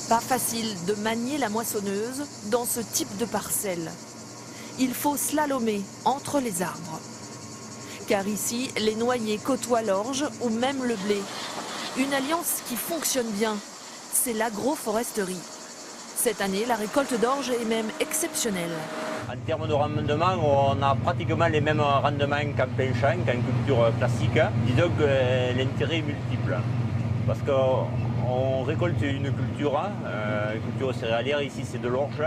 Pas facile de manier la moissonneuse dans ce type de parcelle. Il faut slalomer entre les arbres. Car ici, les noyers côtoient l'orge ou même le blé. Une alliance qui fonctionne bien, c'est l'agroforesterie. Cette année, la récolte d'orge est même exceptionnelle. En termes de rendement, on a pratiquement les mêmes rendements qu'en plein champ, qu'en culture classique. Disons que l'intérêt est multiple. Parce qu'on récolte une culture céréalière, ici c'est de l'orge.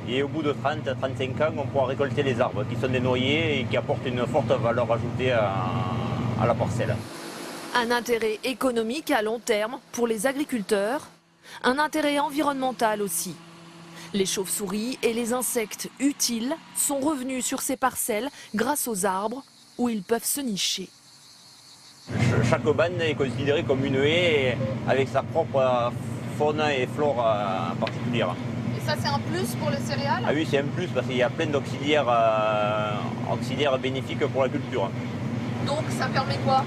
Et au bout de 30-35 ans, on pourra récolter les arbres qui sont des noyers et qui apportent une forte valeur ajoutée à la parcelle. Un intérêt économique à long terme pour les agriculteurs, un intérêt environnemental aussi. Les chauves-souris et les insectes utiles sont revenus sur ces parcelles grâce aux arbres où ils peuvent se nicher. Chaque bande est considérée comme une haie avec sa propre faune et flore particulière. Et ça, c'est un plus pour les céréales? Ah oui, c'est un plus parce qu'il y a plein d'auxiliaires bénéfiques pour la culture. Donc ça permet quoi?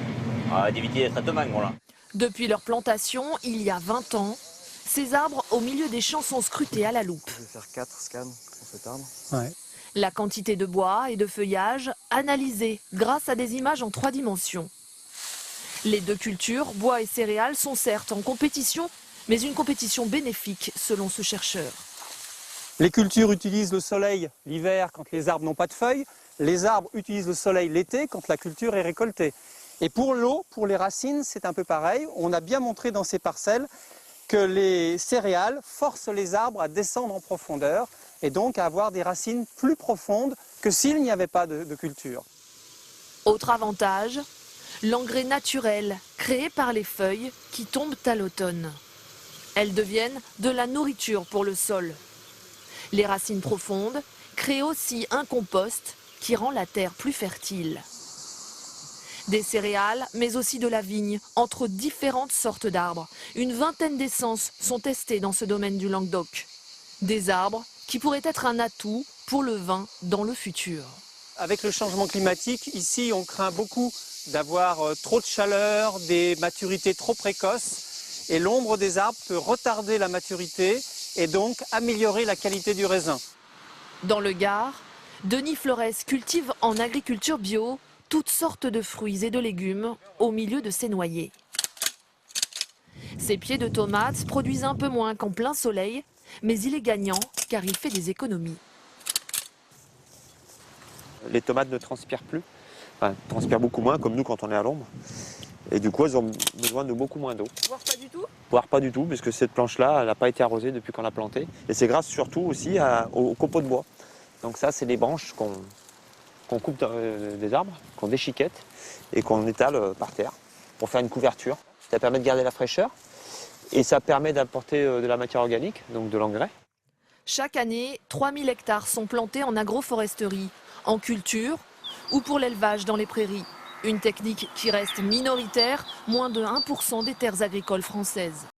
D'éviter les traitements, voilà. Depuis leur plantation, il y a 20 ans, ces arbres au milieu des champs sont scrutés à la loupe. Je vais faire 4 scans pour cet arbre. Ouais. La quantité de bois et de feuillage analysée grâce à des images en 3 dimensions. Les deux cultures, bois et céréales, sont certes en compétition, mais une compétition bénéfique selon ce chercheur. Les cultures utilisent le soleil l'hiver quand les arbres n'ont pas de feuilles. Les arbres utilisent le soleil l'été quand la culture est récoltée. Et pour l'eau, pour les racines, c'est un peu pareil. On a bien montré dans ces parcelles que les céréales forcent les arbres à descendre en profondeur et donc à avoir des racines plus profondes que s'il n'y avait pas de culture. Autre avantage, l'engrais naturel créé par les feuilles qui tombent à l'automne. Elles deviennent de la nourriture pour le sol. Les racines profondes créent aussi un compost qui rend la terre plus fertile. Des céréales, mais aussi de la vigne, entre différentes sortes d'arbres. Une vingtaine d'essences sont testées dans ce domaine du Languedoc. Des arbres qui pourraient être un atout pour le vin dans le futur. Avec le changement climatique, ici on craint beaucoup d'avoir trop de chaleur, des maturités trop précoces. Et l'ombre des arbres peut retarder la maturité et donc améliorer la qualité du raisin. Dans le Gard, Denis Flores cultive en agriculture bio toutes sortes de fruits et de légumes au milieu de ses noyers. Ses pieds de tomates produisent un peu moins qu'en plein soleil, mais il est gagnant car il fait des économies. Les tomates ne transpirent plus, enfin, transpirent beaucoup moins comme nous quand on est à l'ombre. Et du coup, elles ont besoin de beaucoup moins d'eau. Voire pas du tout? Voire pas du tout, puisque cette planche-là, elle n'a pas été arrosée depuis qu'on l'a plantée. Et c'est grâce surtout aussi aux copeaux de bois. Donc ça, c'est des branches qu'on coupe des arbres, qu'on déchiquette et qu'on étale par terre pour faire une couverture. Ça permet de garder la fraîcheur et ça permet d'apporter de la matière organique, donc de l'engrais. Chaque année, 3000 hectares sont plantés en agroforesterie, en culture ou pour l'élevage dans les prairies. Une technique qui reste minoritaire, moins de 1% des terres agricoles françaises.